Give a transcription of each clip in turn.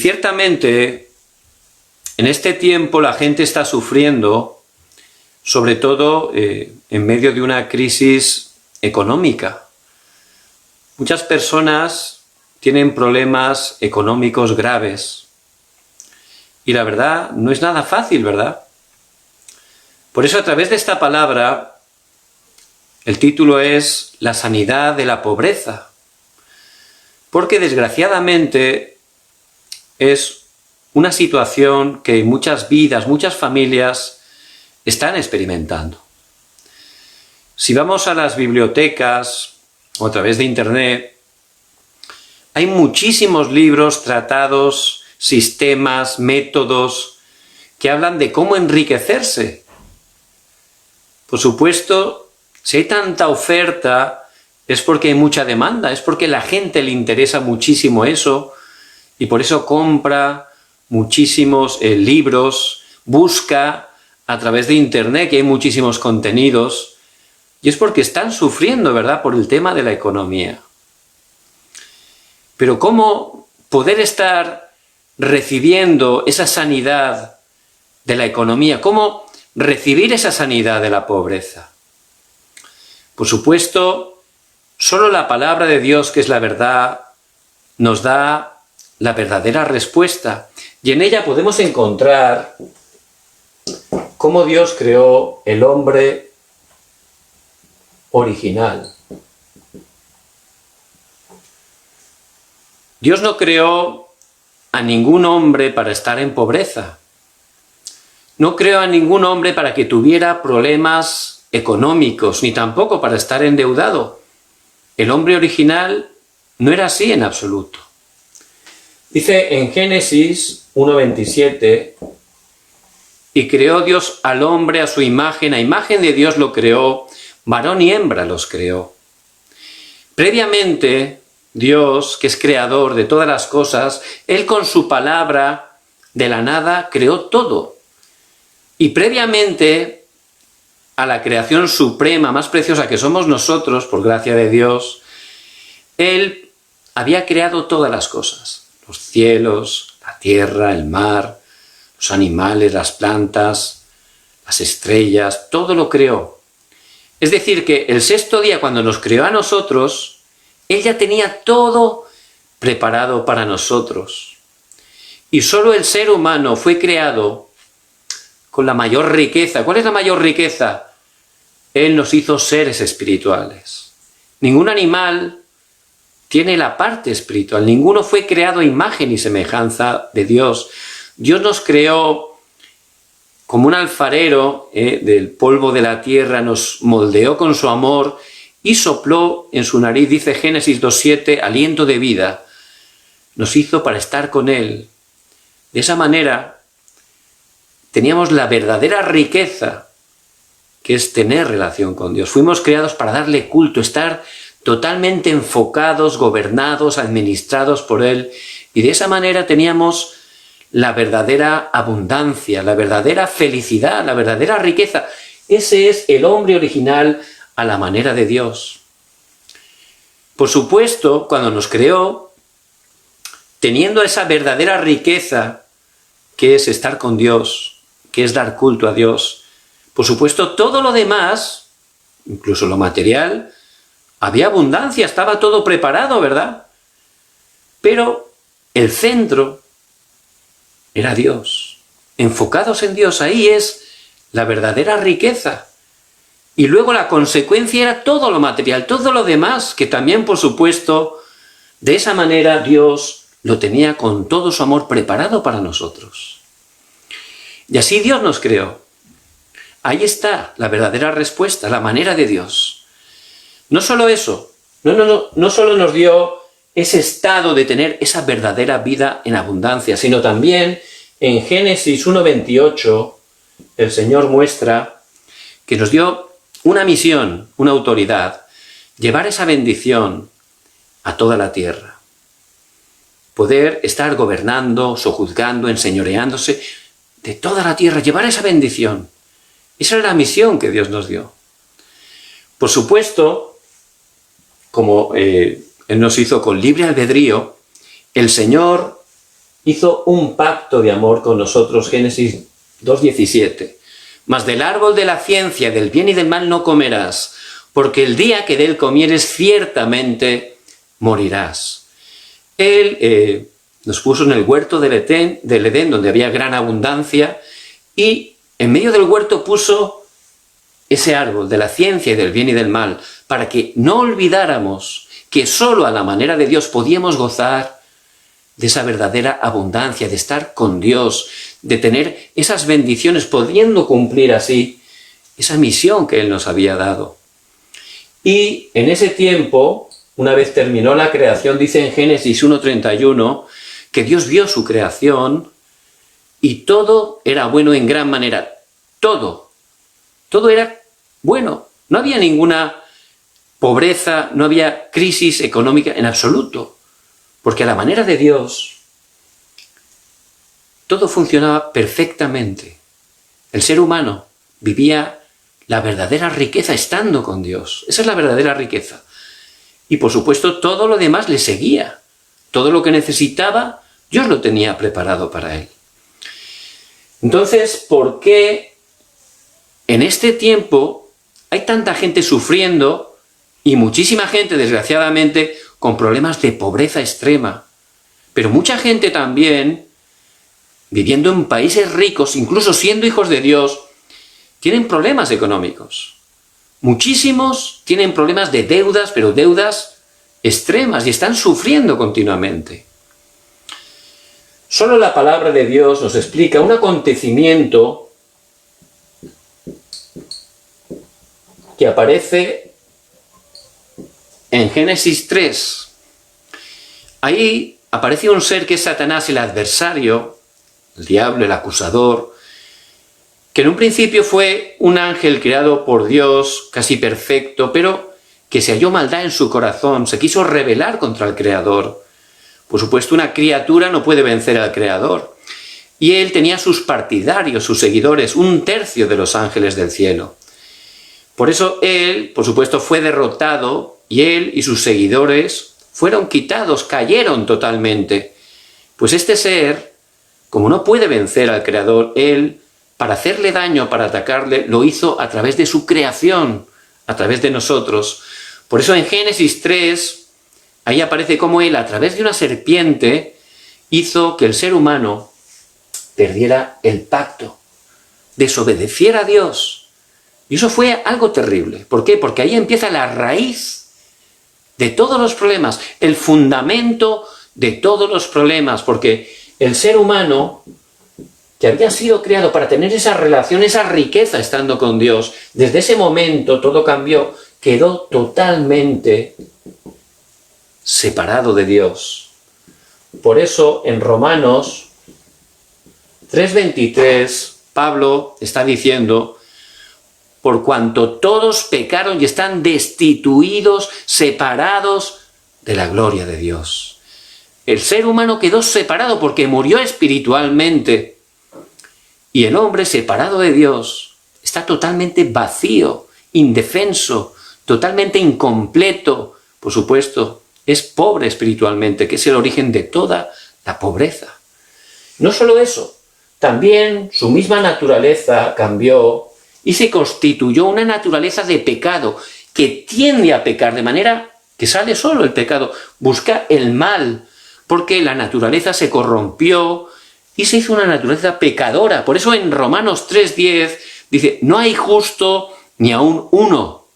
ciertamente, en este tiempo la gente está sufriendo, sobre todo en medio de una crisis económica. Muchas personas tienen problemas económicos graves. Y la verdad, no es nada fácil, ¿verdad? Por eso, a través de esta palabra, el título es La sanidad de la pobreza. Porque, desgraciadamente, es una situación que muchas vidas, muchas familias están experimentando. Si vamos a las bibliotecas o a través de Internet, hay muchísimos libros, tratados, sistemas, métodos que hablan de cómo enriquecerse. Por supuesto, si hay tanta oferta es porque hay mucha demanda, es porque a la gente le interesa muchísimo eso y por eso compra muchísimos libros, busca a través de Internet, que hay muchísimos contenidos, y es porque están sufriendo, ¿verdad?, por el tema de la economía. Pero ¿cómo poder estar recibiendo esa sanidad de la economía? ¿Cómo recibir esa sanidad de la pobreza? Por supuesto, solo la palabra de Dios, que es la verdad, nos da la verdadera respuesta. Y en ella podemos encontrar cómo Dios creó el hombre original. Dios no creó a ningún hombre para estar en pobreza. No creó a ningún hombre para que tuviera problemas económicos, ni tampoco para estar endeudado. El hombre original no era así en absoluto. Dice en Génesis 1:27, y creó Dios al hombre a su imagen, a imagen de Dios lo creó, varón y hembra los creó. Previamente, Dios, que es creador de todas las cosas, Él con su palabra de la nada creó todo. Y previamente a la creación suprema, más preciosa que somos nosotros, por gracia de Dios, Él había creado todas las cosas, los cielos, la tierra, el mar, los animales, las plantas, las estrellas, todo lo creó. Es decir, que el sexto día, cuando nos creó a nosotros, Él ya tenía todo preparado para nosotros. Y solo el ser humano fue creado con la mayor riqueza. ¿Cuál es la mayor riqueza? Él nos hizo seres espirituales. Ningún animal tiene la parte espiritual. Ninguno fue creado a imagen y semejanza de Dios. Dios nos creó como un alfarero del polvo de la tierra, nos moldeó con su amor y sopló en su nariz, dice Génesis 2:7, aliento de vida. Nos hizo para estar con Él. De esa manera teníamos la verdadera riqueza, que es tener relación con Dios. Fuimos creados para darle culto, estar totalmente enfocados, gobernados, administrados por Él. Y de esa manera teníamos la verdadera abundancia, la verdadera felicidad, la verdadera riqueza. Ese es el hombre original a la manera de Dios. Por supuesto, cuando nos creó, teniendo esa verdadera riqueza, que es estar con Dios, que es dar culto a Dios, por supuesto, todo lo demás, incluso lo material, había abundancia, estaba todo preparado, ¿verdad? Pero el centro era Dios. Enfocados en Dios, ahí es la verdadera riqueza. Y luego la consecuencia era todo lo material, todo lo demás, que también, por supuesto, de esa manera Dios lo tenía con todo su amor preparado para nosotros. Y así Dios nos creó. Ahí está la verdadera respuesta, la manera de Dios. No solo eso, no solo nos dio ese estado de tener esa verdadera vida en abundancia, sino también en Génesis 1:28 el Señor muestra que nos dio una misión, una autoridad, llevar esa bendición a toda la tierra. Poder estar gobernando, sojuzgando, enseñoreándose de toda la tierra, llevar esa bendición. Esa era la misión que Dios nos dio. Por supuesto, como Él nos hizo con libre albedrío, el Señor hizo un pacto de amor con nosotros, Génesis 2:17. Mas del árbol de la ciencia, del bien y del mal no comerás, porque el día que de él comieres ciertamente morirás. Él nos puso en el huerto del Edén, donde había gran abundancia, y en medio del huerto puso ese árbol de la ciencia y del bien y del mal, para que no olvidáramos que solo a la manera de Dios podíamos gozar de esa verdadera abundancia, de estar con Dios, de tener esas bendiciones, pudiendo cumplir así esa misión que Él nos había dado. Y en ese tiempo, una vez terminó la creación, dice en Génesis 1:31, que Dios vio su creación y todo era bueno en gran manera. Todo era bueno. No había ninguna pobreza, no había crisis económica en absoluto. Porque a la manera de Dios, todo funcionaba perfectamente. El ser humano vivía la verdadera riqueza estando con Dios. Esa es la verdadera riqueza. Y por supuesto todo lo demás le seguía. Todo lo que necesitaba, Dios lo tenía preparado para él. Entonces, ¿por qué en este tiempo hay tanta gente sufriendo y muchísima gente, desgraciadamente, con problemas de pobreza extrema? Pero mucha gente también, viviendo en países ricos, incluso siendo hijos de Dios, tienen problemas económicos. Muchísimos tienen problemas de deudas, pero deudas extremas, y están sufriendo continuamente. Solo la palabra de Dios nos explica un acontecimiento que aparece en Génesis 3. Ahí aparece un ser que es Satanás, el adversario, el diablo, el acusador, que en un principio fue un ángel creado por Dios, casi perfecto, pero que se halló maldad en su corazón, se quiso rebelar contra el Creador. Por supuesto, una criatura no puede vencer al Creador. Y él tenía sus partidarios, sus seguidores, 1/3 de los ángeles del cielo. Por eso él, por supuesto, fue derrotado, y él y sus seguidores fueron quitados, cayeron totalmente. Pues este ser, como no puede vencer al Creador, él, para hacerle daño, para atacarle, lo hizo a través de su creación, a través de nosotros. Por eso en Génesis 3, ahí aparece cómo él, a través de una serpiente, hizo que el ser humano perdiera el pacto, desobedeciera a Dios. Y eso fue algo terrible. ¿Por qué? Porque ahí empieza la raíz de todos los problemas, el fundamento de todos los problemas, porque el ser humano, que había sido creado para tener esa relación, esa riqueza estando con Dios, desde ese momento todo cambió, quedó totalmente separado de Dios. Por eso en Romanos 3:23, Pablo está diciendo: por cuanto todos pecaron y están destituidos, separados de la gloria de Dios. El ser humano quedó separado porque murió espiritualmente. Y el hombre separado de Dios está totalmente vacío, indefenso, totalmente incompleto. Por supuesto, es pobre espiritualmente, que es el origen de toda la pobreza. No solo eso, también su misma naturaleza cambió y se constituyó una naturaleza de pecado que tiende a pecar, de manera que sale solo el pecado, busca el mal, porque la naturaleza se corrompió y se hizo una naturaleza pecadora. Por eso en Romanos 3:10 dice: no hay justo ni aun uno.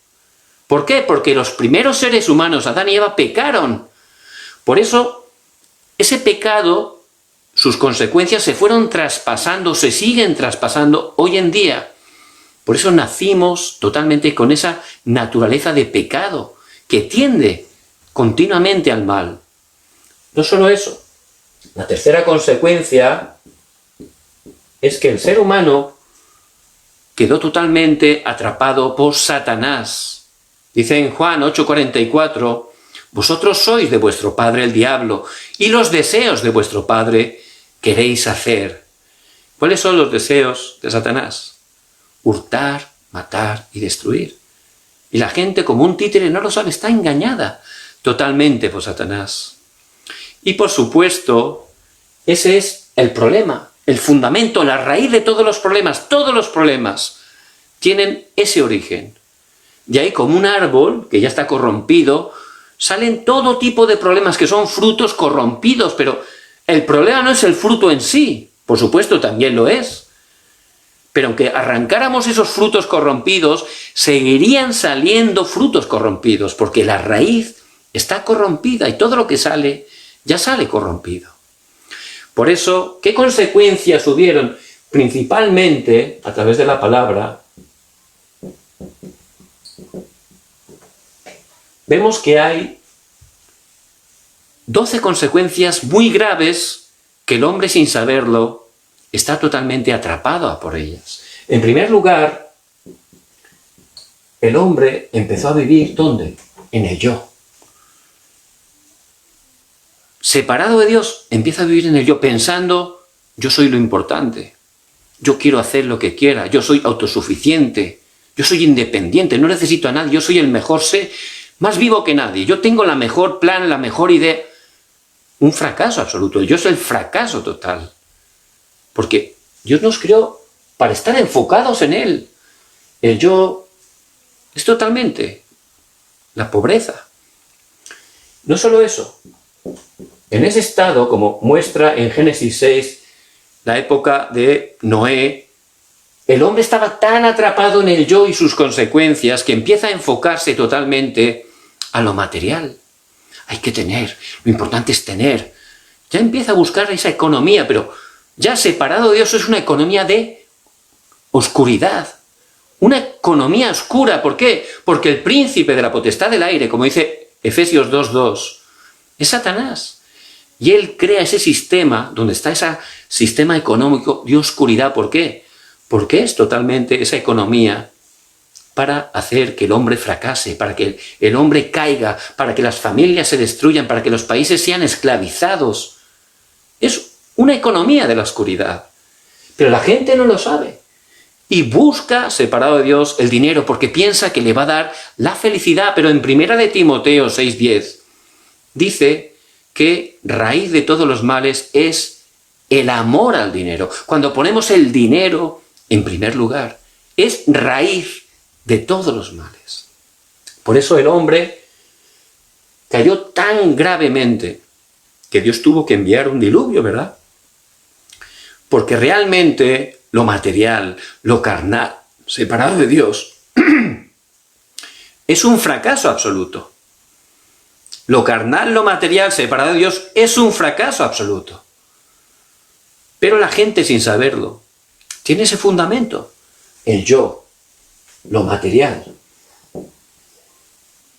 ¿Por qué? Porque los primeros seres humanos, Adán y Eva, pecaron. Por eso ese pecado, sus consecuencias se fueron traspasando, se siguen traspasando hoy en día. Por eso nacimos totalmente con esa naturaleza de pecado que tiende continuamente al mal. No solo eso, la tercera consecuencia es que el ser humano quedó totalmente atrapado por Satanás. Dice en Juan 8:44, vosotros sois de vuestro padre el diablo, y los deseos de vuestro padre queréis hacer. ¿Cuáles son los deseos de Satanás? Hurtar, matar y destruir. Y la gente, como un títere, no lo sabe, está engañada totalmente por Satanás. Y por supuesto, Ese es el problema, el fundamento, la raíz de todos los problemas tienen ese origen. De ahí, como un árbol que ya está corrompido, salen todo tipo de problemas que son frutos corrompidos, pero el problema no es el fruto en sí, por supuesto también lo es, pero aunque arrancáramos esos frutos corrompidos, seguirían saliendo frutos corrompidos, porque la raíz está corrompida y todo lo que sale, ya sale corrompido. Por eso, ¿qué consecuencias hubieron? Principalmente, a través de la palabra, vemos que hay 12 consecuencias muy graves que el hombre, sin saberlo, está totalmente atrapado por ellas. En primer lugar, el hombre empezó a vivir, ¿dónde? En el yo. Separado de Dios, empieza a vivir en el yo, pensando, yo soy lo importante, yo quiero hacer lo que quiera, yo soy autosuficiente, yo soy independiente, no necesito a nadie, yo soy el mejor, sé más vivo que nadie, yo tengo la mejor plan, la mejor idea. Un fracaso absoluto, yo soy el fracaso total. Porque Dios nos creó para estar enfocados en Él. El yo es totalmente la pobreza. No solo eso, en ese estado, como muestra en Génesis 6, la época de Noé, el hombre estaba tan atrapado en el yo y sus consecuencias que empieza a enfocarse totalmente a lo material. Hay que tener, lo importante es tener. Ya empieza a buscar esa economía, pero ya separado de Dios es una economía de oscuridad. Una economía oscura. ¿Por qué? Porque el príncipe de la potestad del aire, como dice Efesios 2:2, es Satanás. Y él crea ese sistema, donde está ese sistema económico de oscuridad. ¿Por qué? Porque es totalmente esa economía para hacer que el hombre fracase, para que el hombre caiga, para que las familias se destruyan, para que los países sean esclavizados. Es una economía de la oscuridad. Pero la gente no lo sabe. Y busca, separado de Dios, el dinero, porque piensa que le va a dar la felicidad. Pero en 1 Timoteo 6:10 dice que raíz de todos los males es el amor al dinero. Cuando ponemos el dinero en primer lugar, es raíz de todos los males. Por eso el hombre cayó tan gravemente que Dios tuvo que enviar un diluvio, ¿verdad? Porque realmente lo material, lo carnal, separado de Dios, es un fracaso absoluto. Lo carnal, lo material, separado de Dios, es un fracaso absoluto. Pero la gente, sin saberlo, tiene ese fundamento, el yo, lo material.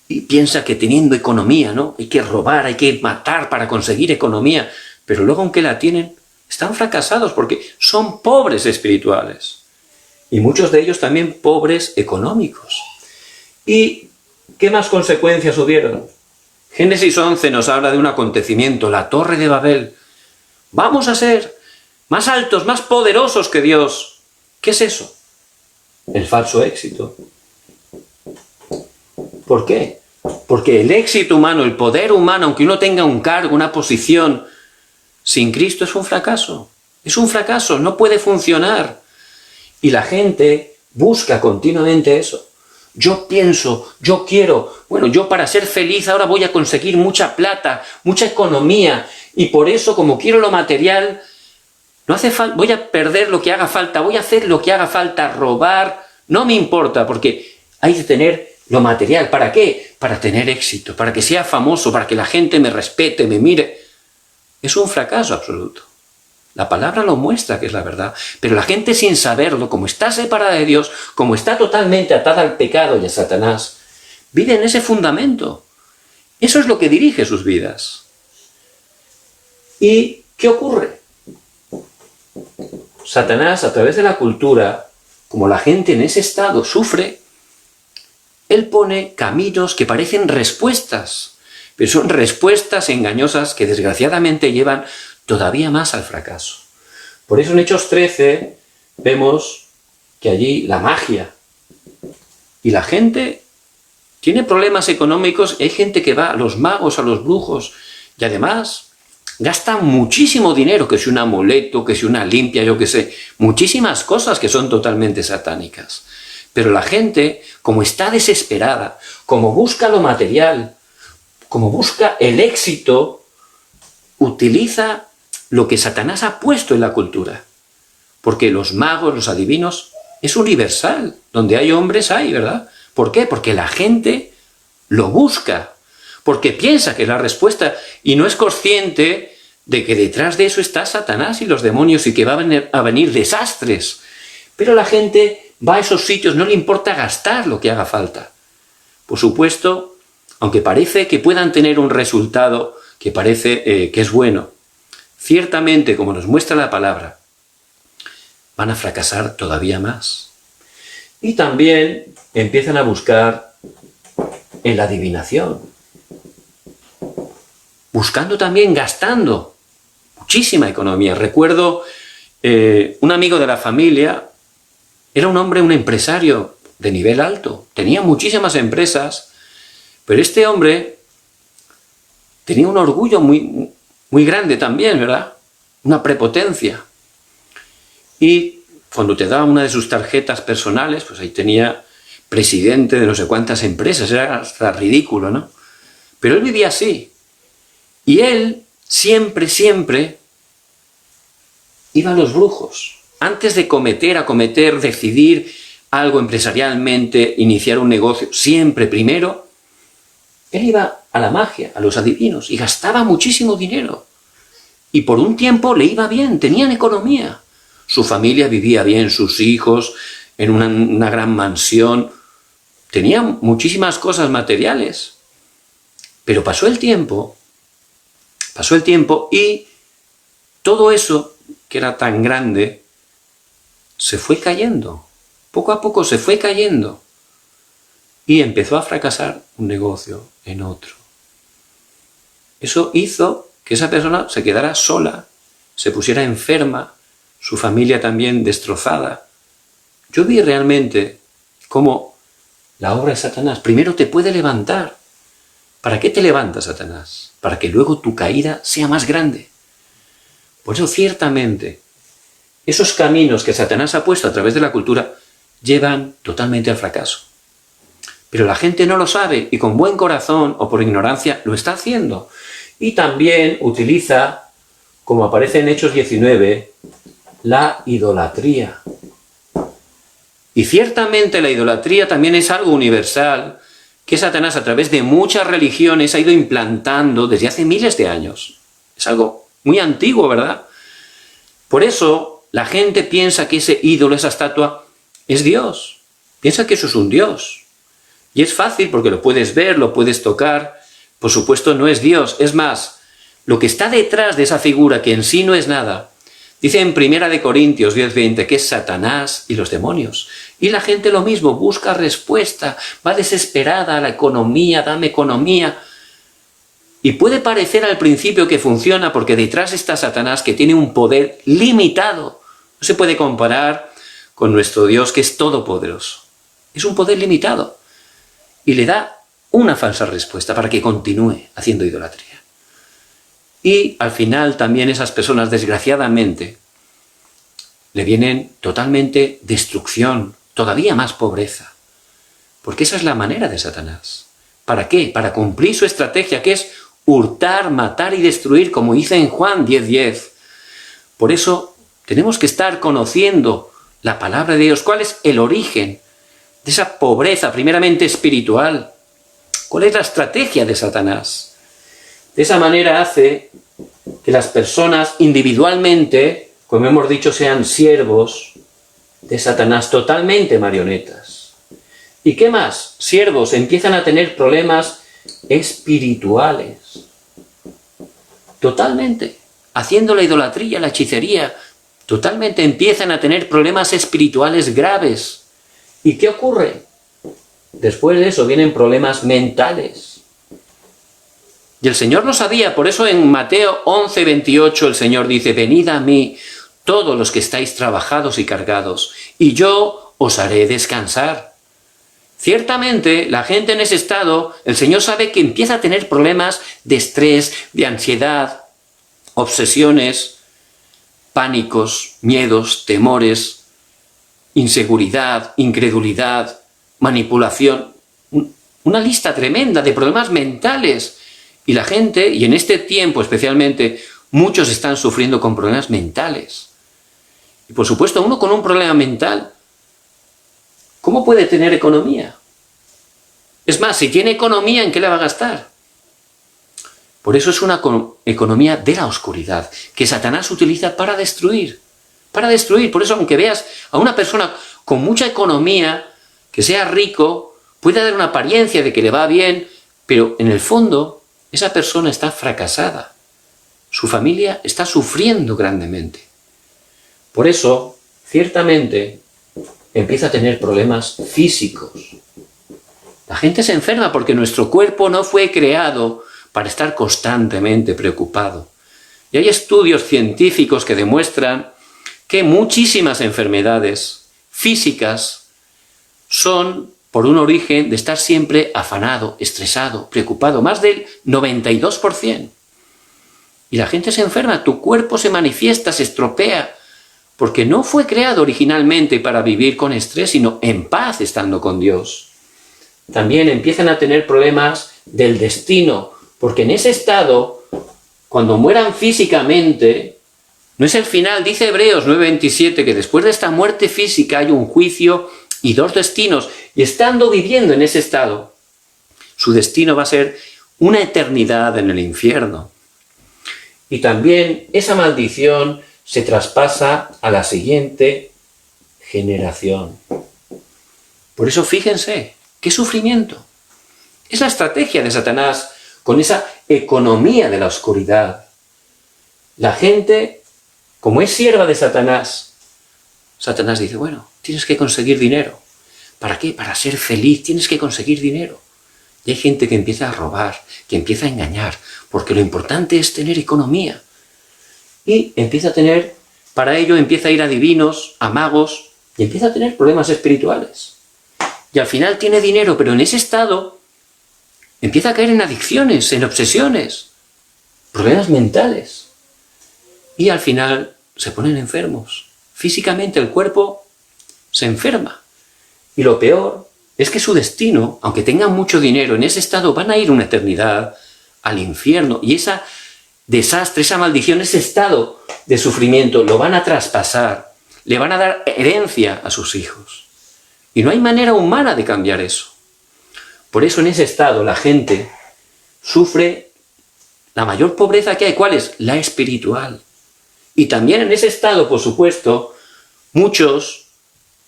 Y piensa que teniendo economía, ¿no? Hay que robar, hay que matar para conseguir economía. Pero luego, aunque la tienen, están fracasados porque son pobres espirituales. Y muchos de ellos también pobres económicos. ¿Y qué más consecuencias hubieron? Génesis 11 nos habla de un acontecimiento, la Torre de Babel. Vamos a ser más altos, más poderosos que Dios. ¿Qué es eso? El falso éxito. ¿Por qué? Porque el éxito humano, el poder humano, aunque uno tenga un cargo, una posición, sin Cristo es un fracaso. Es un fracaso, no puede funcionar. Y la gente busca continuamente eso. Yo pienso, yo quiero, bueno, yo para ser feliz ahora voy a conseguir mucha plata, mucha economía, y por eso, como quiero lo material, no hace falta, voy a perder lo que haga falta, voy a hacer lo que haga falta, robar, no me importa, porque hay que tener lo material. ¿Para qué? Para tener éxito, para que sea famoso, para que la gente me respete, me mire. Es un fracaso absoluto. La palabra lo muestra que es la verdad, pero la gente, sin saberlo, como está separada de Dios, como está totalmente atada al pecado y a Satanás, vive en ese fundamento. Eso es lo que dirige sus vidas. ¿Y qué ocurre? Satanás, a través de la cultura, como la gente en ese estado sufre, él pone caminos que parecen respuestas, pero son respuestas engañosas que desgraciadamente llevan todavía más al fracaso. Por eso en Hechos 13 vemos que allí la magia y la gente tiene problemas económicos, hay gente que va a los magos, a los brujos, y además gastan muchísimo dinero, que si un amuleto, que si una limpia, yo qué sé, muchísimas cosas que son totalmente satánicas. Pero la gente, como está desesperada, como busca lo material, como busca el éxito, utiliza lo que Satanás ha puesto en la cultura. Porque los magos, los adivinos, es universal. Donde hay hombres hay, ¿verdad? ¿Por qué? Porque la gente lo busca. Porque piensa que es la respuesta y no es consciente de que detrás de eso está Satanás y los demonios y que van a venir desastres. Pero la gente va a esos sitios, no le importa gastar lo que haga falta. Por supuesto, aunque parece que puedan tener un resultado que parece que es bueno, ciertamente, como nos muestra la palabra, van a fracasar todavía más. Y también empiezan a buscar en la adivinación. Buscando también, gastando muchísima economía. Recuerdo un amigo de la familia, era un hombre, un empresario de nivel alto, tenía muchísimas empresas, pero este hombre tenía un orgullo muy, muy grande también, ¿verdad? Una prepotencia. Y cuando te daba una de sus tarjetas personales, pues ahí tenía presidente de no sé cuántas empresas, era hasta ridículo, ¿no? Pero él vivía así. Y él siempre iba a los brujos. Antes de acometer, decidir algo empresarialmente, iniciar un negocio, siempre primero, él iba a la magia, a los adivinos, y gastaba muchísimo dinero. Y por un tiempo le iba bien, tenían economía. Su familia vivía bien, sus hijos, en una gran mansión. Tenían muchísimas cosas materiales. Pero pasó el tiempo y todo eso que era tan grande se fue cayendo. Poco a poco se fue cayendo. Y empezó a fracasar un negocio en otro. Eso hizo que esa persona se quedara sola, se pusiera enferma, su familia también destrozada. Yo vi realmente cómo la obra de Satanás primero te puede levantar. ¿Para qué te levanta Satanás? Para que luego tu caída sea más grande. Por eso ciertamente esos caminos que Satanás ha puesto a través de la cultura llevan totalmente al fracaso. Pero la gente no lo sabe y con buen corazón o por ignorancia lo está haciendo. Y también utiliza, como aparece en Hechos 19, la idolatría. Y ciertamente la idolatría también es algo universal que Satanás a través de muchas religiones ha ido implantando desde hace miles de años. Es algo muy antiguo, ¿verdad? Por eso la gente piensa que ese ídolo, esa estatua, es Dios. Piensa que eso es un Dios. Y es fácil porque lo puedes ver, lo puedes tocar. Por supuesto no es Dios. Es más, lo que está detrás de esa figura, que en sí no es nada, dice en 1 Corintios 10:20 que es Satanás y los demonios. Y la gente lo mismo, busca respuesta, va desesperada a la economía, dame economía. Y puede parecer al principio que funciona porque detrás está Satanás, que tiene un poder limitado. No se puede comparar con nuestro Dios, que es todopoderoso. Es un poder limitado. Y le da una falsa respuesta para que continúe haciendo idolatría. Y al final también esas personas, desgraciadamente, le vienen totalmente destrucción, todavía más pobreza. Porque esa es la manera de Satanás. ¿Para qué? Para cumplir su estrategia, que es hurtar, matar y destruir, como dice en Juan 10:10. Por eso tenemos que estar conociendo la palabra de Dios. ¿Cuál es el origen de esa pobreza, primeramente espiritual? ¿Cuál es la estrategia de Satanás? De esa manera hace que las personas individualmente, como hemos dicho, sean siervos de Satanás, totalmente marionetas. ¿Y qué más? Siervos empiezan a tener problemas espirituales. Totalmente. Haciendo la idolatría, la hechicería, totalmente empiezan a tener problemas espirituales graves. ¿Y qué ocurre? Después de eso vienen problemas mentales. Y el Señor lo sabía, por eso en Mateo 11:28 el Señor dice: venid a mí, todos los que estáis trabajados y cargados, y yo os haré descansar. Ciertamente, la gente en ese estado, el Señor sabe que empieza a tener problemas de estrés, de ansiedad, obsesiones, pánicos, miedos, temores, inseguridad, incredulidad, manipulación, una lista tremenda de problemas mentales. Y la gente, y en este tiempo especialmente, muchos están sufriendo con problemas mentales. Y por supuesto, uno con un problema mental, ¿cómo puede tener economía? Es más, si tiene economía, ¿en qué la va a gastar? Por eso es una economía de la oscuridad, que Satanás utiliza para destruir. Para destruir. Por eso, aunque veas a una persona con mucha economía, que sea rico, puede dar una apariencia de que le va bien, pero en el fondo, esa persona está fracasada. Su familia está sufriendo grandemente. Por eso, ciertamente, empieza a tener problemas físicos. La gente se enferma porque nuestro cuerpo no fue creado para estar constantemente preocupado. Y hay estudios científicos que demuestran que muchísimas enfermedades físicas son por un origen de estar siempre afanado, estresado, preocupado, más del 92%. Y la gente se enferma, tu cuerpo se manifiesta, se estropea, porque no fue creado originalmente para vivir con estrés, sino en paz estando con Dios. También empiezan a tener problemas del destino, porque en ese estado, cuando mueran físicamente, no es el final. Dice Hebreos 9:27 que después de esta muerte física hay un juicio y dos destinos, y estando viviendo en ese estado, su destino va a ser una eternidad en el infierno. Y también esa maldición se traspasa a la siguiente generación. Por eso fíjense, qué sufrimiento. Es la estrategia de Satanás con esa economía de la oscuridad. La gente, como es sierva de Satanás, Satanás dice, bueno, tienes que conseguir dinero. ¿Para qué? Para ser feliz tienes que conseguir dinero. Y hay gente que empieza a robar, que empieza a engañar, porque lo importante es tener economía. Y empieza a tener, para ello empieza a ir a divinos, a magos, y empieza a tener problemas espirituales. Y al final tiene dinero, pero en ese estado empieza a caer en adicciones, en obsesiones, problemas mentales. Y al final se ponen enfermos. Físicamente el cuerpo se enferma. Y lo peor es que su destino, aunque tengan mucho dinero, en ese estado van a ir una eternidad al infierno. Y ese desastre, esa maldición, ese estado de sufrimiento lo van a traspasar. Le van a dar herencia a sus hijos. Y no hay manera humana de cambiar eso. Por eso en ese estado la gente sufre la mayor pobreza que hay. ¿Cuál es? La espiritual. Y también en ese estado, por supuesto, muchos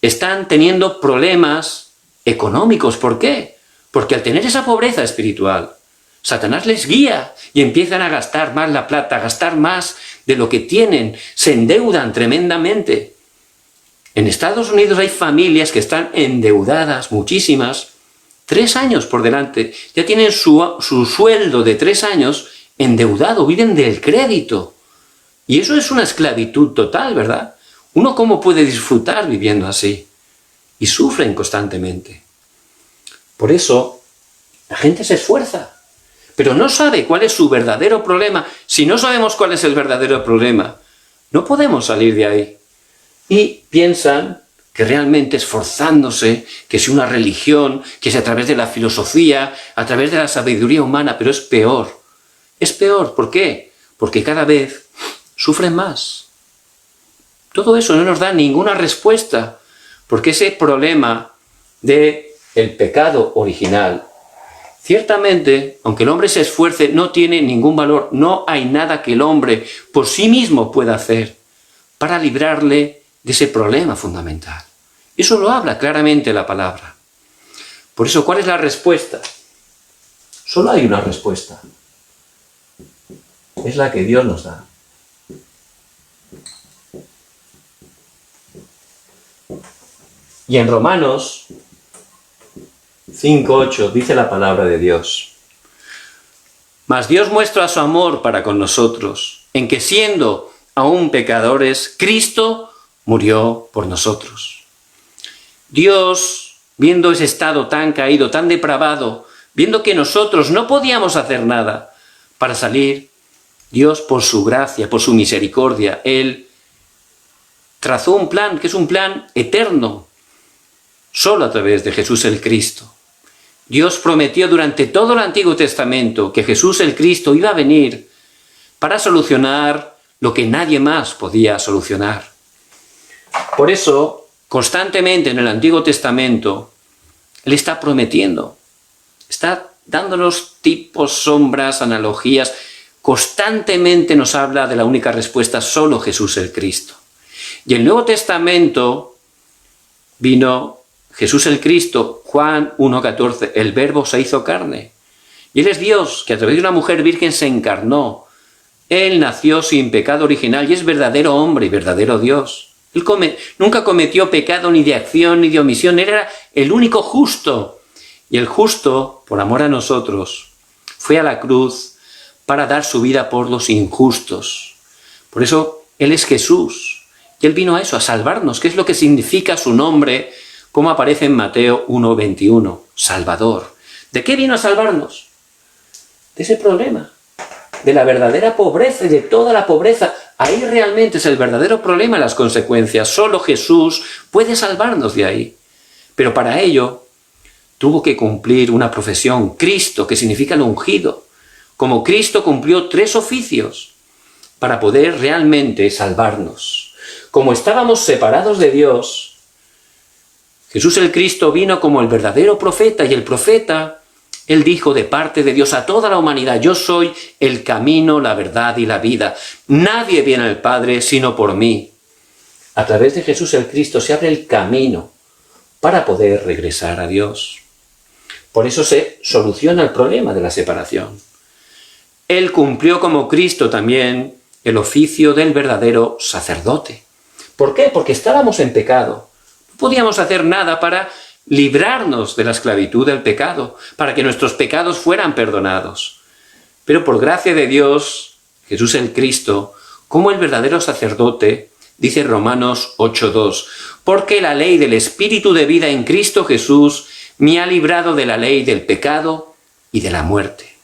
están teniendo problemas económicos. ¿Por qué? Porque al tener esa pobreza espiritual, Satanás les guía y empiezan a gastar más la plata, a gastar más de lo que tienen, se endeudan tremendamente. En Estados Unidos hay familias que están endeudadas, muchísimas, 3 años por delante, ya tienen su sueldo de 3 años endeudado, viven del crédito. Y eso es una esclavitud total, ¿verdad? ¿Uno cómo puede disfrutar viviendo así? Y sufren constantemente. Por eso, la gente se esfuerza, pero no sabe cuál es su verdadero problema. Si no sabemos cuál es el verdadero problema, no podemos salir de ahí. Y piensan que realmente esforzándose, que es una religión, que es a través de la filosofía, a través de la sabiduría humana, pero es peor. Es peor, ¿por qué? Porque cada vez sufren más. Todo eso no nos da ninguna respuesta, porque ese problema del pecado original, ciertamente, aunque el hombre se esfuerce, no tiene ningún valor. No hay nada que el hombre por sí mismo pueda hacer para librarle de ese problema fundamental. Eso lo habla claramente la palabra. Por eso, ¿cuál es la respuesta? Solo hay una respuesta. Es la que Dios nos da. Y en Romanos 5:8 dice la palabra de Dios: Mas Dios muestra su amor para con nosotros, en que siendo aún pecadores, Cristo murió por nosotros. Dios, viendo ese estado tan caído, tan depravado, viendo que nosotros no podíamos hacer nada para salir, Dios, por su gracia, por su misericordia, Él trazó un plan que es un plan eterno, solo a través de Jesús el Cristo. Dios prometió durante todo el Antiguo Testamento que Jesús el Cristo iba a venir para solucionar lo que nadie más podía solucionar. Por eso, constantemente en el Antiguo Testamento, Él está prometiendo, está dándonos tipos, sombras, analogías, constantemente nos habla de la única respuesta, solo Jesús el Cristo. Y el Nuevo Testamento vino Jesús el Cristo, Juan 1,14, el Verbo se hizo carne. Y Él es Dios, que a través de una mujer virgen se encarnó. Él nació sin pecado original y es verdadero hombre y verdadero Dios. Él nunca cometió pecado ni de acción ni de omisión. Él era el único justo. Y el justo, por amor a nosotros, fue a la cruz para dar su vida por los injustos. Por eso Él es Jesús. Y Él vino a eso, a salvarnos. ¿Qué es lo que significa su nombre? Como aparece en Mateo 1,21. Salvador. ¿De qué vino a salvarnos? De ese problema. De la verdadera pobreza y de toda la pobreza. Ahí realmente es el verdadero problema, las consecuencias. Solo Jesús puede salvarnos de ahí. Pero para ello tuvo que cumplir una profesión, Cristo, que significa el ungido. Como Cristo cumplió 3 oficios para poder realmente salvarnos. Como estábamos separados de Dios, Jesús el Cristo vino como el verdadero profeta, y el profeta, Él dijo de parte de Dios a toda la humanidad: yo soy el camino, la verdad y la vida. Nadie viene al Padre sino por mí. A través de Jesús el Cristo se abre el camino para poder regresar a Dios. Por eso se soluciona el problema de la separación. Él cumplió como Cristo también el oficio del verdadero sacerdote. ¿Por qué? Porque estábamos en pecado. No podíamos hacer nada para librarnos de la esclavitud del pecado, para que nuestros pecados fueran perdonados. Pero por gracia de Dios, Jesús el Cristo, como el verdadero sacerdote, dice Romanos 8:2, porque la ley del Espíritu de vida en Cristo Jesús me ha librado de la ley del pecado y de la muerte.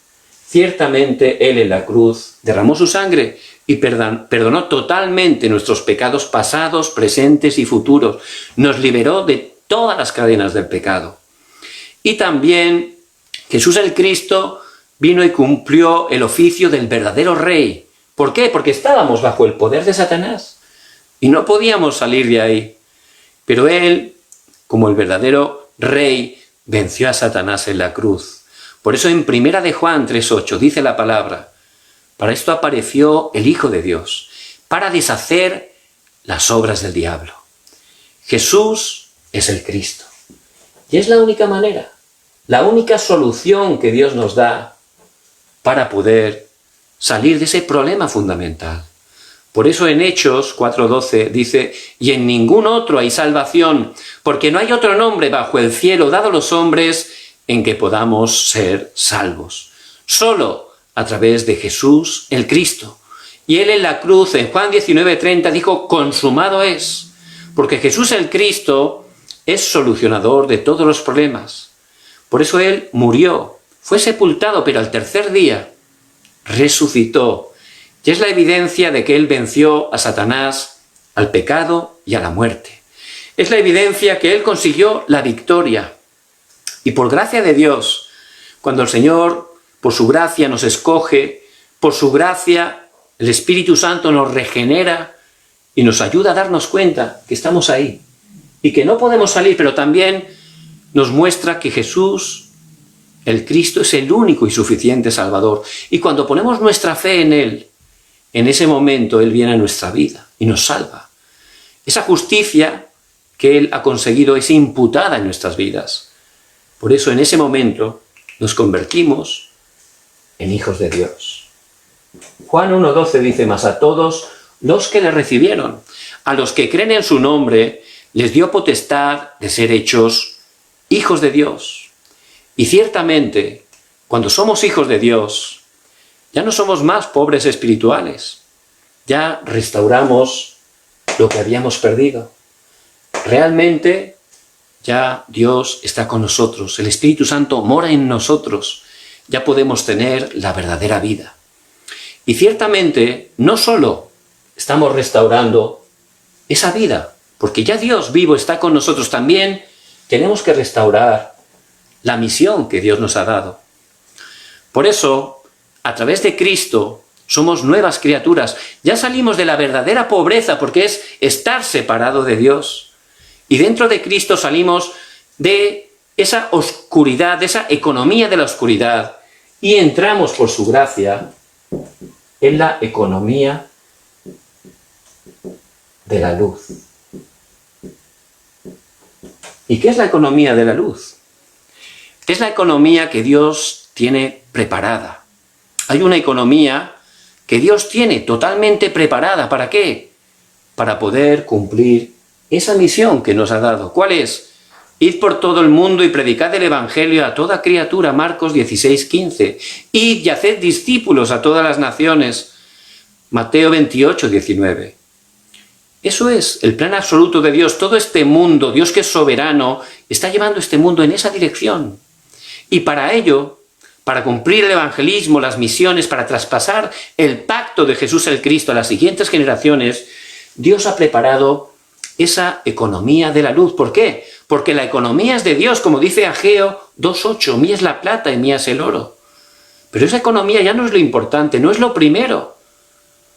Ciertamente Él en la cruz derramó su sangre y perdonó totalmente nuestros pecados pasados, presentes y futuros. Nos liberó de todas las cadenas del pecado. Y también Jesús el Cristo vino y cumplió el oficio del verdadero rey. ¿Por qué? Porque estábamos bajo el poder de Satanás y no podíamos salir de ahí. Pero Él, como el verdadero rey, venció a Satanás en la cruz. Por eso en 1 de Juan 3:8 dice la palabra: para esto apareció el Hijo de Dios, para deshacer las obras del diablo. Jesús es el Cristo. Y es la única manera, la única solución que Dios nos da para poder salir de ese problema fundamental. Por eso en Hechos 4:12 dice: y en ningún otro hay salvación, porque no hay otro nombre bajo el cielo dado a los hombres en que podamos ser salvos. Solo a través de Jesús el Cristo. Y Él en la cruz, en Juan 19:30, dijo: consumado es. Porque Jesús el Cristo es solucionador de todos los problemas. Por eso Él murió, fue sepultado, pero al tercer día resucitó. Y es la evidencia de que Él venció a Satanás, al pecado y a la muerte. Es la evidencia que Él consiguió la victoria. Y por gracia de Dios, cuando el Señor, por su gracia, nos escoge, por su gracia, el Espíritu Santo nos regenera y nos ayuda a darnos cuenta que estamos ahí y que no podemos salir, pero también nos muestra que Jesús, el Cristo, es el único y suficiente Salvador. Y cuando ponemos nuestra fe en Él, en ese momento Él viene a nuestra vida y nos salva. Esa justicia que Él ha conseguido es imputada en nuestras vidas. Por eso en ese momento nos convertimos en hijos de Dios. Juan 1:12 dice: mas a todos los que le recibieron, a los que creen en su nombre, les dio potestad de ser hechos hijos de Dios. Y ciertamente, cuando somos hijos de Dios, ya no somos más pobres espirituales. Ya restauramos lo que habíamos perdido. Realmente, ya Dios está con nosotros. El Espíritu Santo mora en nosotros. Ya podemos tener la verdadera vida. Y ciertamente no solo estamos restaurando esa vida, porque ya Dios vivo está con nosotros, también tenemos que restaurar la misión que Dios nos ha dado. Por eso, a través de Cristo, somos nuevas criaturas. Ya salimos de la verdadera pobreza, porque es estar separado de Dios. Y dentro de Cristo salimos de esa oscuridad, de esa economía de la oscuridad, y entramos por su gracia en la economía de la luz. ¿Y qué es la economía de la luz? Es la economía que Dios tiene preparada. Hay una economía que Dios tiene totalmente preparada. ¿Para qué? Para poder cumplir esa misión que nos ha dado. ¿Cuál es? Id por todo el mundo y predicad el Evangelio a toda criatura, Marcos 16:15. Id y haced discípulos a todas las naciones, Mateo 28:19. Eso es el plan absoluto de Dios. Todo este mundo, Dios que es soberano, está llevando este mundo en esa dirección. Y para ello, para cumplir el evangelismo, las misiones, para traspasar el pacto de Jesús el Cristo a las siguientes generaciones, Dios ha preparado esa economía de la luz. ¿Por qué? Porque la economía es de Dios, como dice Ageo 2:8, mía es la plata y mía es el oro. Pero esa economía ya no es lo importante, no es lo primero.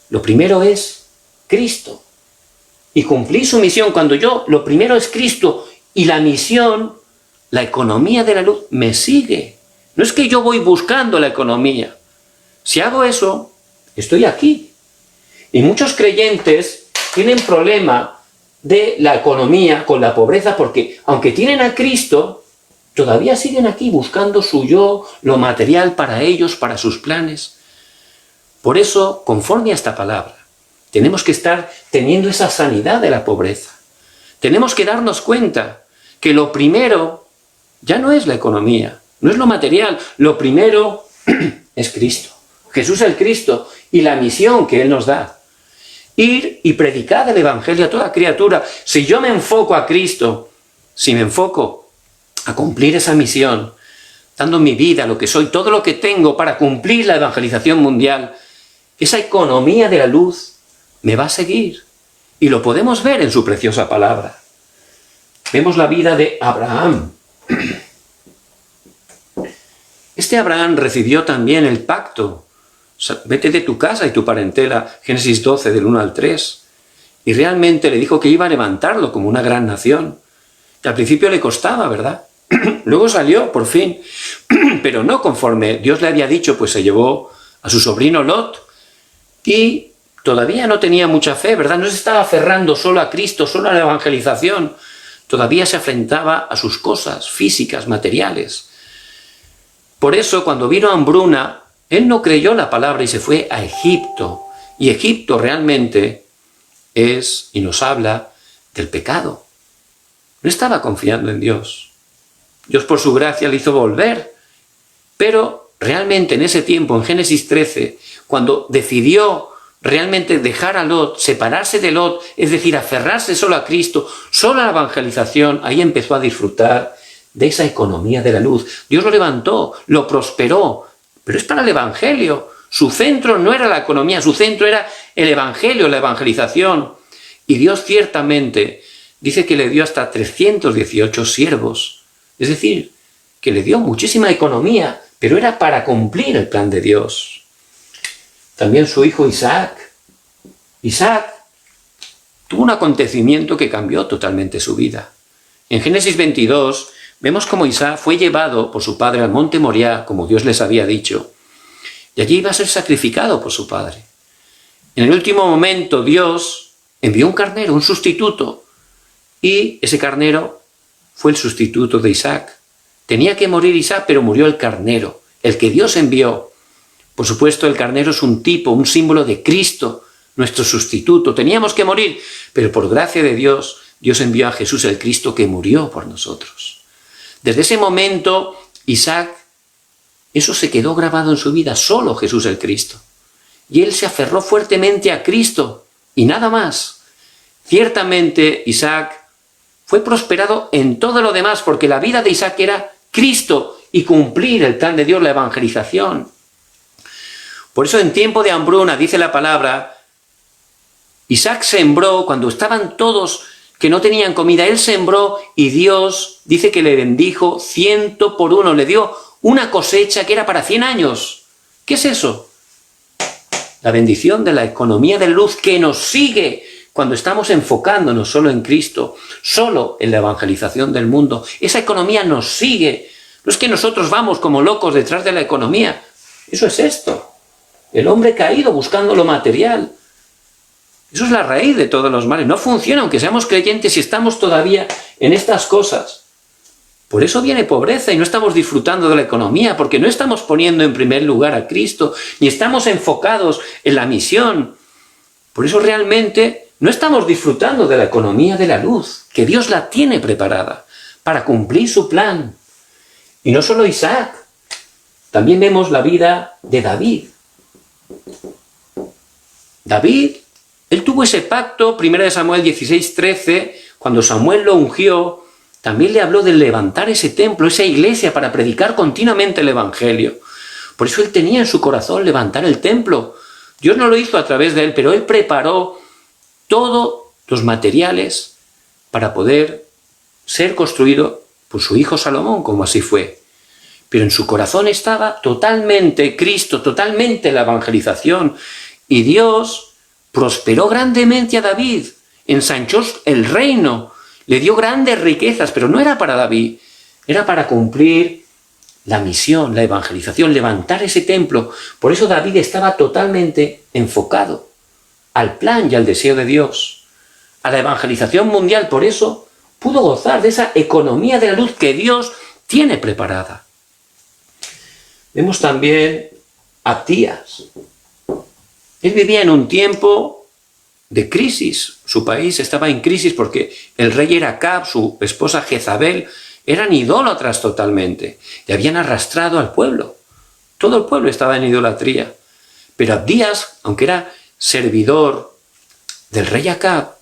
Lo primero es Cristo. Y cumplir su misión, cuando lo primero es Cristo y la misión, la economía de la luz me sigue. No es que yo voy buscando la economía. Si hago eso, estoy aquí. Y muchos creyentes tienen problema de la economía con la pobreza porque, aunque tienen a Cristo, todavía siguen aquí buscando su yo, lo material para ellos, para sus planes. Por eso, conforme a esta palabra, tenemos que estar teniendo esa sanidad de la pobreza. Tenemos que darnos cuenta que lo primero ya no es la economía, no es lo material. Lo primero es Cristo. Jesús el Cristo y la misión que Él nos da. Ir y predicar el Evangelio a toda criatura. Si yo me enfoco a Cristo, si me enfoco a cumplir esa misión, dando mi vida, lo que soy, todo lo que tengo para cumplir la evangelización mundial, esa economía de la luz me va a seguir. Y lo podemos ver en su preciosa palabra. Vemos la vida de Abraham. Este Abraham recibió también el pacto. Vete de tu casa y tu parentela, Génesis 12, del 1 al 3. Y realmente le dijo que iba a levantarlo como una gran nación. Y al principio le costaba, ¿verdad? Luego salió, por fin. Pero no conforme Dios le había dicho, pues se llevó a su sobrino Lot. Y todavía no tenía mucha fe, ¿verdad? No se estaba aferrando solo a Cristo, solo a la evangelización. Todavía se afrentaba a sus cosas físicas, materiales. Por eso, cuando vino hambruna, él no creyó la palabra y se fue a Egipto. Y Egipto realmente es y nos habla del pecado. No estaba confiando en Dios. Dios por su gracia le hizo volver. Pero realmente en ese tiempo, en Génesis 13, cuando decidió realmente dejar a Lot, separarse de Lot, es decir, aferrarse solo a Cristo, solo a la evangelización, ahí empezó a disfrutar de esa economía de la luz. Dios lo levantó, lo prosperó, pero es para el Evangelio. Su centro no era la economía, su centro era el Evangelio, la evangelización. Y Dios ciertamente dice que le dio hasta 318 siervos. Es decir, que le dio muchísima economía, pero era para cumplir el plan de Dios. También su hijo Isaac. Isaac tuvo un acontecimiento que cambió totalmente su vida. En Génesis 22 vemos cómo Isaac fue llevado por su padre al monte Moriah, como Dios les había dicho, y allí iba a ser sacrificado por su padre. En el último momento Dios envió un carnero, un sustituto, y ese carnero fue el sustituto de Isaac. Tenía que morir Isaac, pero murió el carnero, el que Dios envió. Por supuesto, el carnero es un tipo, un símbolo de Cristo, nuestro sustituto. Teníamos que morir, pero por gracia de Dios, Dios envió a Jesús el Cristo que murió por nosotros. Desde ese momento, Isaac, eso se quedó grabado en su vida, solo Jesús el Cristo. Y él se aferró fuertemente a Cristo y nada más. Ciertamente, Isaac fue prosperado en todo lo demás, porque la vida de Isaac era Cristo y cumplir el plan de Dios, la evangelización. Por eso en tiempo de hambruna, dice la palabra, Isaac sembró cuando estaban todos que no tenían comida, él sembró y Dios dice que le bendijo 100 por 1, le dio una cosecha que era para 100 años. ¿Qué es eso? La bendición de la economía de luz que nos sigue cuando estamos enfocándonos solo en Cristo, solo en la evangelización del mundo. Esa economía nos sigue. No es que nosotros vamos como locos detrás de la economía. Eso es esto. El hombre caído buscando lo material. Eso es la raíz de todos los males. No funciona aunque seamos creyentes y estamos todavía en estas cosas. Por eso viene pobreza y no estamos disfrutando de la economía, porque no estamos poniendo en primer lugar a Cristo, ni estamos enfocados en la misión. Por eso realmente no estamos disfrutando de la economía de la luz, que Dios la tiene preparada para cumplir su plan. Y no solo Isaac, también vemos la vida de David. David, él tuvo ese pacto, 1 Samuel 16:13, cuando Samuel lo ungió, también le habló de levantar ese templo, esa iglesia, para predicar continuamente el evangelio. Por eso él tenía en su corazón levantar el templo. Dios no lo hizo a través de él, pero él preparó todos los materiales para poder ser construido por su hijo Salomón, como así fue. Pero en su corazón estaba totalmente Cristo, totalmente la evangelización. Y Dios prosperó grandemente a David, ensanchó el reino, le dio grandes riquezas, pero no era para David, era para cumplir la misión, la evangelización, levantar ese templo. Por eso David estaba totalmente enfocado al plan y al deseo de Dios, a la evangelización mundial. Por eso pudo gozar de esa economía de la luz que Dios tiene preparada. Vemos también a Abdías. Él vivía en un tiempo de crisis. Su país estaba en crisis porque el rey era Acab, su esposa Jezabel, eran idólatras totalmente y habían arrastrado al pueblo. Todo el pueblo estaba en idolatría. Pero Abdías, aunque era servidor del rey Acab,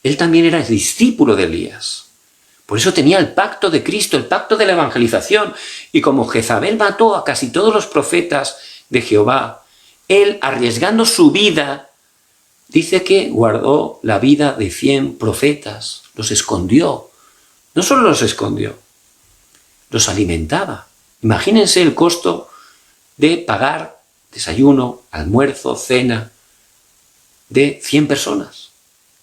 él también era discípulo de Elías. Por eso tenía el pacto de Cristo, el pacto de la evangelización. Y como Jezabel mató a casi todos los profetas de Jehová, él, arriesgando su vida, dice que guardó la vida de 100 profetas, los escondió. No solo los escondió, los alimentaba. Imagínense el costo de pagar desayuno, almuerzo, cena de 100 personas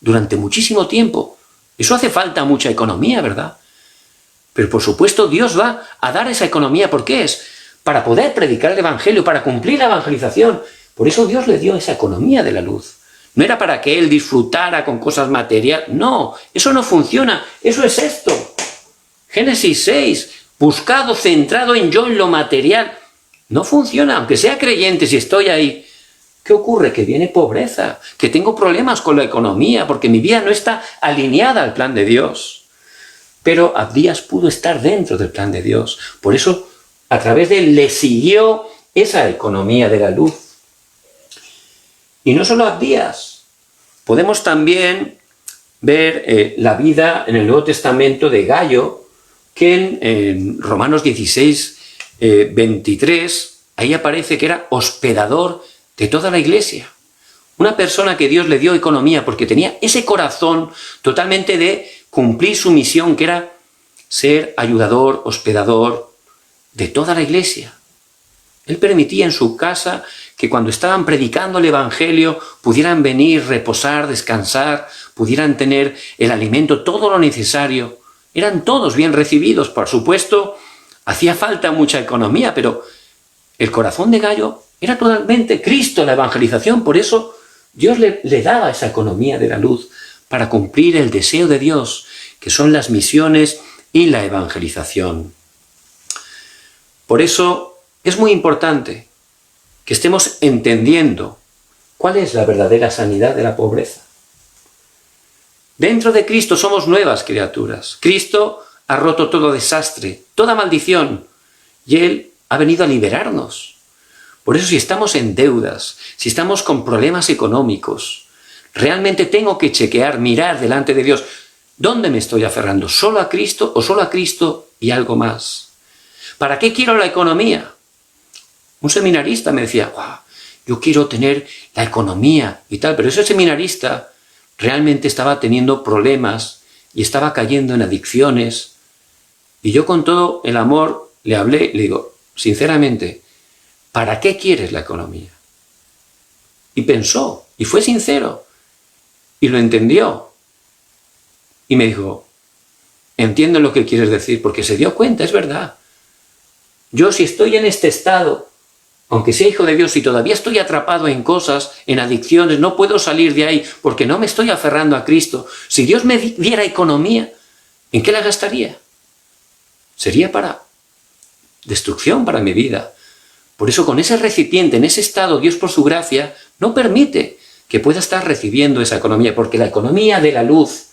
durante muchísimo tiempo. Eso hace falta mucha economía, ¿verdad? Pero por supuesto Dios va a dar esa economía. ¿Por qué es? Para poder predicar el evangelio, para cumplir la evangelización. Por eso Dios le dio esa economía de la luz. No era para que él disfrutara con cosas materiales. No, eso no funciona. Eso es esto. Génesis 6, buscado, centrado en yo, en lo material. No funciona, aunque sea creyente, si estoy ahí. ¿Qué ocurre? Que viene pobreza, que tengo problemas con la economía, porque mi vida no está alineada al plan de Dios. Pero Abdías pudo estar dentro del plan de Dios. Por eso, a través de él, le siguió esa economía de la luz. Y no solo Abdías, podemos también ver la vida en el Nuevo Testamento de Gayo, que en Romanos 16, 23, ahí aparece que era hospedador de toda la iglesia. Una persona que Dios le dio economía porque tenía ese corazón totalmente de cumplir su misión, que era ser ayudador, hospedador de toda la iglesia. Él permitía en su casa que cuando estaban predicando el evangelio pudieran venir, reposar, descansar, pudieran tener el alimento, todo lo necesario. Eran todos bien recibidos. Por supuesto, hacía falta mucha economía, pero el corazón de Gayo era totalmente Cristo, la evangelización. Por eso Dios le daba esa economía de la luz para cumplir el deseo de Dios, que son las misiones y la evangelización. Por eso es muy importante que estemos entendiendo cuál es la verdadera sanidad de la pobreza. Dentro de Cristo somos nuevas criaturas. Cristo ha roto todo desastre, toda maldición, y Él ha venido a liberarnos. Por eso, si estamos en deudas, si estamos con problemas económicos, realmente tengo que chequear, mirar delante de Dios, ¿dónde me estoy aferrando? ¿Solo a Cristo o solo a Cristo y algo más? ¿Para qué quiero la economía? Un seminarista me decía, yo quiero tener la economía y tal, pero ese seminarista realmente estaba teniendo problemas y estaba cayendo en adicciones. Y yo con todo el amor le hablé, le digo, sinceramente, ¿para qué quieres la economía? Y pensó, y fue sincero, y lo entendió. Y me dijo, entiendo lo que quieres decir, porque se dio cuenta, es verdad. Yo si estoy en este estado, aunque sea hijo de Dios, y todavía estoy atrapado en cosas, en adicciones, no puedo salir de ahí porque no me estoy aferrando a Cristo. Si Dios me diera economía, ¿en qué la gastaría? Sería para destrucción para mi vida. Por eso con ese recipiente, en ese estado, Dios por su gracia no permite que pueda estar recibiendo esa economía, porque la economía de la luz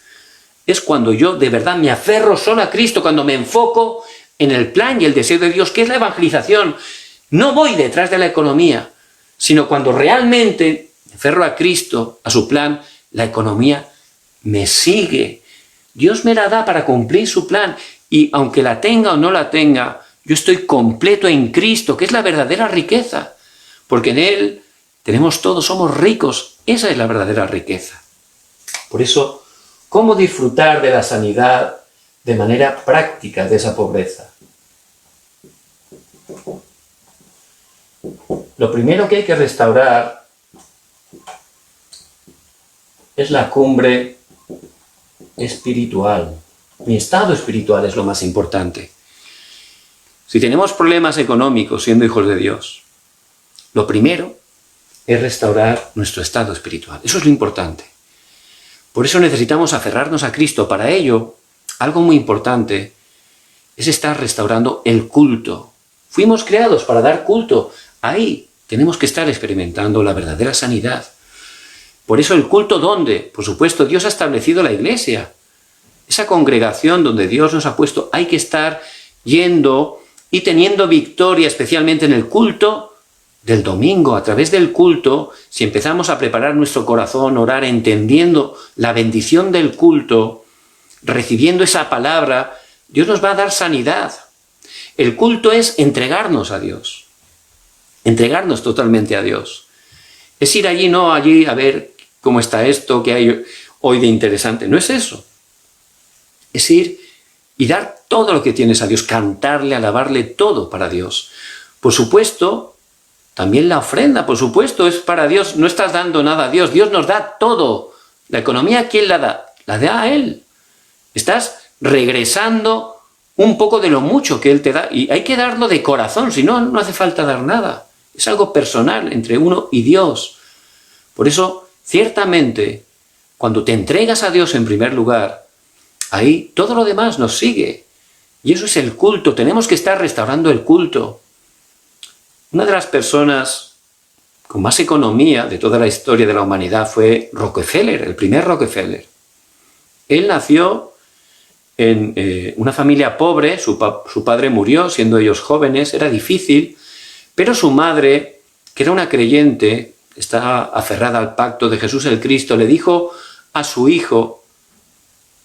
es cuando yo de verdad me aferro solo a Cristo, cuando me enfoco en el plan y el deseo de Dios, que es la evangelización. No voy detrás de la economía, sino cuando realmente me aferro a Cristo, a su plan, la economía me sigue. Dios me la da para cumplir su plan, y aunque la tenga o no la tenga, yo estoy completo en Cristo, que es la verdadera riqueza, porque en Él tenemos todo, somos ricos. Esa es la verdadera riqueza. Por eso, ¿cómo disfrutar de la sanidad de manera práctica de esa pobreza? Lo primero que hay que restaurar es la cumbre espiritual. Mi estado espiritual es lo más importante. Si tenemos problemas económicos siendo hijos de Dios, lo primero es restaurar nuestro estado espiritual. Eso es lo importante. Por eso necesitamos aferrarnos a Cristo. Para ello, algo muy importante es estar restaurando el culto. Fuimos creados para dar culto. Ahí tenemos que estar experimentando la verdadera sanidad. Por eso el culto, ¿dónde? Por supuesto, Dios ha establecido la iglesia. Esa congregación donde Dios nos ha puesto, hay que estar yendo y teniendo victoria, especialmente en el culto del domingo. A través del culto, si empezamos a preparar nuestro corazón, orar, entendiendo la bendición del culto, recibiendo esa palabra, Dios nos va a dar sanidad. El culto es entregarnos a Dios, entregarnos totalmente a Dios. Es ir allí, no allí a ver cómo está esto, qué hay hoy de interesante. No es eso. Es ir y dar todo lo que tienes a Dios, cantarle, alabarle, todo para Dios. Por supuesto, también la ofrenda, por supuesto, es para Dios. No estás dando nada a Dios, Dios nos da todo. La economía, ¿quién la da? La da a Él. Estás regresando un poco de lo mucho que Él te da, y hay que darlo de corazón, si no, no hace falta dar nada. Es algo personal entre uno y Dios. Por eso, ciertamente, cuando te entregas a Dios en primer lugar, ahí todo lo demás nos sigue. Y eso es el culto. Tenemos que estar restaurando el culto. Una de las personas con más economía de toda la historia de la humanidad fue Rockefeller, el primer Rockefeller. Él nació en una familia pobre, su padre murió siendo ellos jóvenes, era difícil, pero su madre, que era una creyente, está aferrada al pacto de Jesús el Cristo, le dijo a su hijo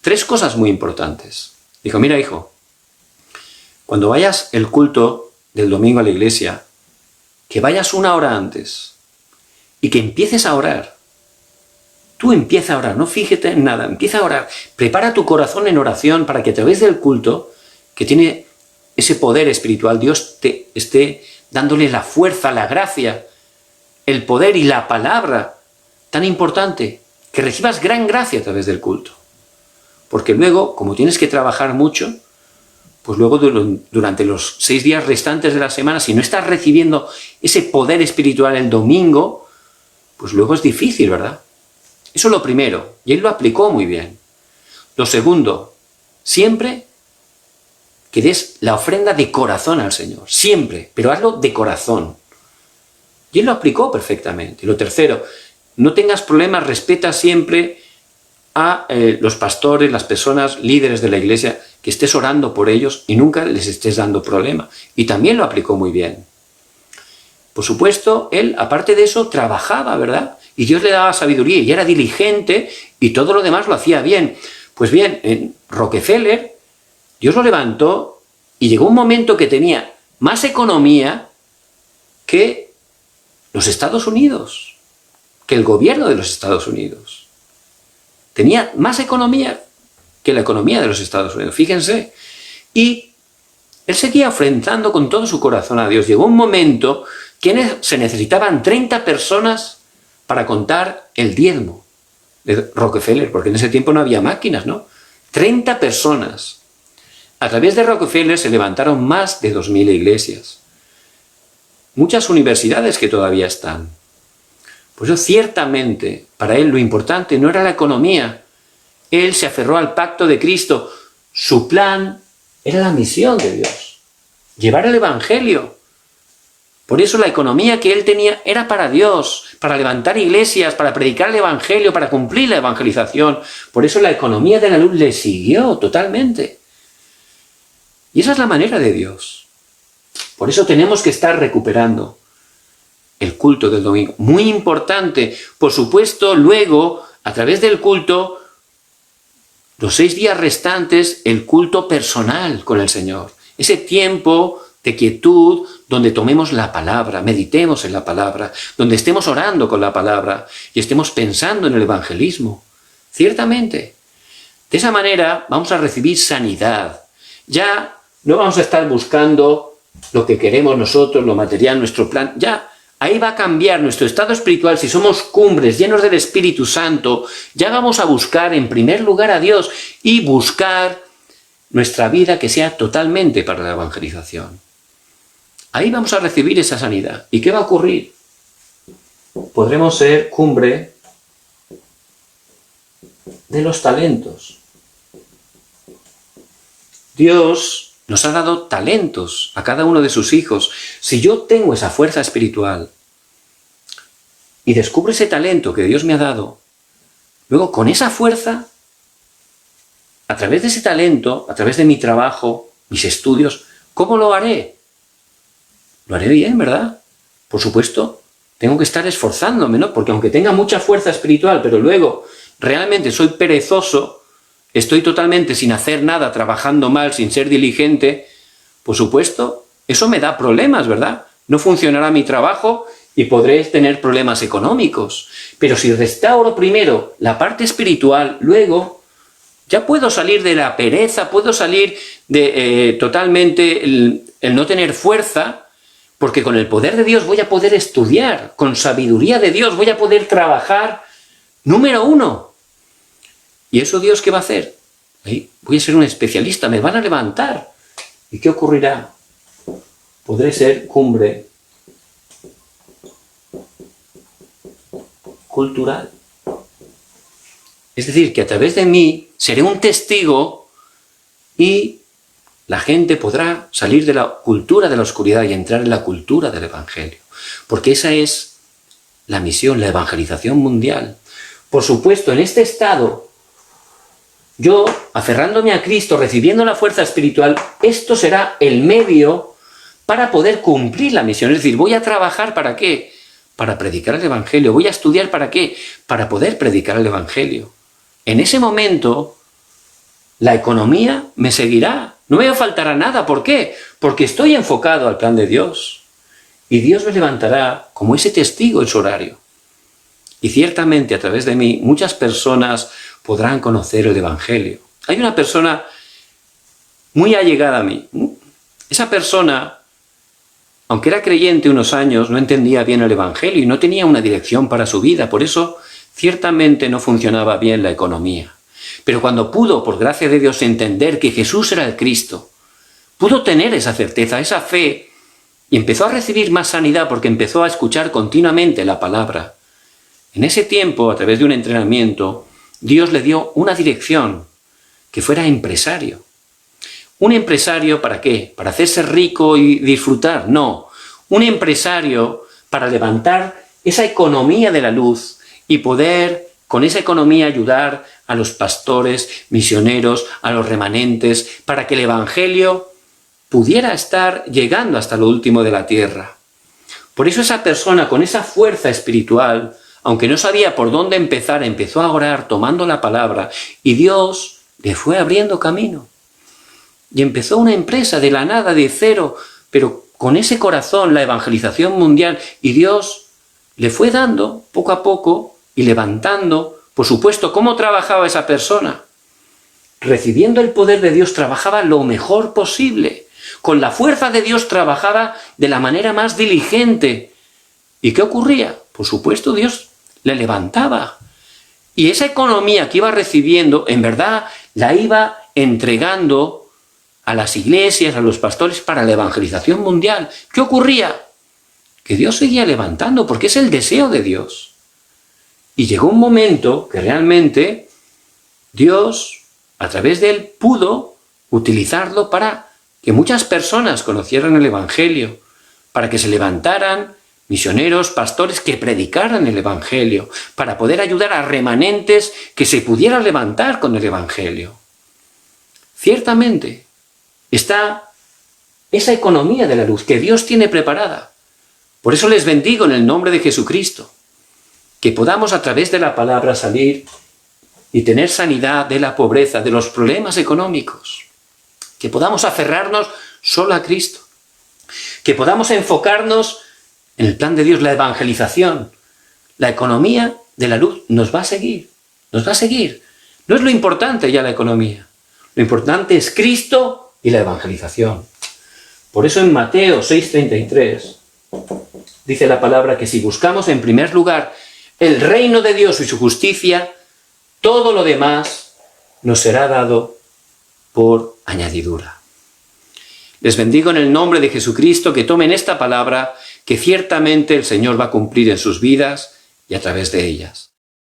3 cosas muy importantes. Dijo, mira hijo, cuando vayas el culto del domingo a la iglesia, que vayas 1 hora antes y que empieces a orar. Tú empieza a orar, no fíjate en nada, empieza a orar. Prepara tu corazón en oración para que a través del culto, que tiene ese poder espiritual, Dios te esté dándole la fuerza, la gracia, el poder y la palabra tan importante, que recibas gran gracia a través del culto. Porque luego, como tienes que trabajar mucho, pues luego durante los 6 días restantes de la semana, si no estás recibiendo ese poder espiritual el domingo, pues luego es difícil, ¿verdad? Eso es lo primero, y él lo aplicó muy bien. Lo segundo, siempre que des la ofrenda de corazón al Señor, siempre, pero hazlo de corazón. Y él lo aplicó perfectamente. Y lo tercero, no tengas problemas, respeta siempre a los pastores, las personas líderes de la iglesia, que estés orando por ellos y nunca les estés dando problema. Y también lo aplicó muy bien. Por supuesto, él, aparte de eso, trabajaba, ¿verdad? Y Dios le daba sabiduría y era diligente y todo lo demás lo hacía bien. Pues bien, en Rockefeller, Dios lo levantó y llegó un momento que tenía más economía que los Estados Unidos, que el gobierno de los Estados Unidos. Tenía más economía que la economía de los Estados Unidos, fíjense. Y él seguía ofrendando con todo su corazón a Dios. Llegó un momento que se necesitaban 30 personas para contar el diezmo de Rockefeller, porque en ese tiempo no había máquinas, ¿no? 30 personas. A través de Rockefeller se levantaron más de 2000 iglesias. Muchas universidades que todavía están. Por eso, ciertamente, para él lo importante no era la economía. Él se aferró al pacto de Cristo. Su plan era la misión de Dios. Llevar el Evangelio. Por eso la economía que él tenía era para Dios, para levantar iglesias, para predicar el Evangelio, para cumplir la evangelización. Por eso la economía de la luz le siguió totalmente. Y esa es la manera de Dios. Por eso tenemos que estar recuperando el culto del domingo. Muy importante. Por supuesto, luego, a través del culto, los 6 días restantes, el culto personal con el Señor. Ese tiempo de quietud donde tomemos la palabra, meditemos en la palabra, donde estemos orando con la palabra y estemos pensando en el evangelismo. Ciertamente. De esa manera vamos a recibir sanidad. Ya no vamos a estar buscando lo que queremos nosotros, lo material, nuestro plan. Ya ahí va a cambiar nuestro estado espiritual. Si somos cumbres llenos del Espíritu Santo, ya vamos a buscar en primer lugar a Dios y buscar nuestra vida que sea totalmente para la evangelización. Ahí vamos a recibir esa sanidad. ¿Y qué va a ocurrir? Podremos ser cumbre de los talentos. Dios nos ha dado talentos a cada uno de sus hijos. Si yo tengo esa fuerza espiritual y descubro ese talento que Dios me ha dado, luego con esa fuerza, a través de ese talento, a través de mi trabajo, mis estudios, ¿cómo lo haré? Lo haré bien, ¿verdad? Por supuesto, tengo que estar esforzándome, ¿no? Porque aunque tenga mucha fuerza espiritual, pero luego realmente soy perezoso, estoy totalmente sin hacer nada, trabajando mal, sin ser diligente, por supuesto, eso me da problemas, ¿verdad? No funcionará mi trabajo y podré tener problemas económicos. Pero si restauro primero la parte espiritual, luego ya puedo salir de la pereza, puedo salir de totalmente el no tener fuerza, porque con el poder de Dios voy a poder estudiar, con sabiduría de Dios voy a poder trabajar, número 1. ¿Y eso Dios qué va a hacer? Ahí voy a ser un especialista, me van a levantar. ¿Y qué ocurrirá? Podré ser cumbre cultural. Es decir, que a través de mí seré un testigo y la gente podrá salir de la cultura de la oscuridad y entrar en la cultura del Evangelio. Porque esa es la misión, la evangelización mundial. Por supuesto, en este estado, yo, aferrándome a Cristo, recibiendo la fuerza espiritual, esto será el medio para poder cumplir la misión. Es decir, voy a trabajar ¿para qué? Para predicar el Evangelio. Voy a estudiar ¿para qué? Para poder predicar el Evangelio. En ese momento, la economía me seguirá. No me faltará nada. ¿Por qué? Porque estoy enfocado al plan de Dios. Y Dios me levantará como ese testigo en su horario. Y ciertamente a través de mí muchas personas podrán conocer el Evangelio. Hay una persona muy allegada a mí. Esa persona, aunque era creyente unos años, no entendía bien el Evangelio y no tenía una dirección para su vida. Por eso, ciertamente no funcionaba bien la economía. Pero cuando pudo, por gracia de Dios, entender que Jesús era el Cristo, pudo tener esa certeza, esa fe, y empezó a recibir más sanidad porque empezó a escuchar continuamente la palabra. En ese tiempo, a través de un entrenamiento, Dios le dio una dirección, que fuera empresario. ¿Un empresario para qué? ¿Para hacerse rico y disfrutar? No. Un empresario para levantar esa economía de la luz y poder, con esa economía, ayudar a los pastores, misioneros, a los remanentes, para que el Evangelio pudiera estar llegando hasta lo último de la tierra. Por eso esa persona con esa fuerza espiritual, aunque no sabía por dónde empezar, empezó a orar tomando la palabra y Dios le fue abriendo camino. Y empezó una empresa de la nada, de cero, pero con ese corazón, la evangelización mundial, y Dios le fue dando poco a poco y levantando. Por supuesto, ¿cómo trabajaba esa persona? Recibiendo el poder de Dios, trabajaba lo mejor posible. Con la fuerza de Dios trabajaba de la manera más diligente. ¿Y qué ocurría? Por supuesto, Dios le levantaba. Y esa economía que iba recibiendo, en verdad, la iba entregando a las iglesias, a los pastores, para la evangelización mundial. ¿Qué ocurría? Que Dios seguía levantando, porque es el deseo de Dios. Y llegó un momento que realmente Dios, a través de él, pudo utilizarlo para que muchas personas conocieran el Evangelio, para que se levantaran misioneros, pastores que predicaran el Evangelio, para poder ayudar a remanentes que se pudieran levantar con el Evangelio. Ciertamente, está esa economía de la luz que Dios tiene preparada. Por eso les bendigo en el nombre de Jesucristo, que podamos a través de la palabra salir y tener sanidad de la pobreza, de los problemas económicos, que podamos aferrarnos solo a Cristo, que podamos enfocarnos en el plan de Dios, la evangelización. La economía de la luz nos va a seguir, nos va a seguir. No es lo importante ya la economía, lo importante es Cristo y la evangelización. Por eso en Mateo 6:33 dice la palabra que si buscamos en primer lugar el reino de Dios y su justicia, todo lo demás nos será dado por añadidura. Les bendigo en el nombre de Jesucristo, que tomen esta palabra que ciertamente el Señor va a cumplir en sus vidas y a través de ellas.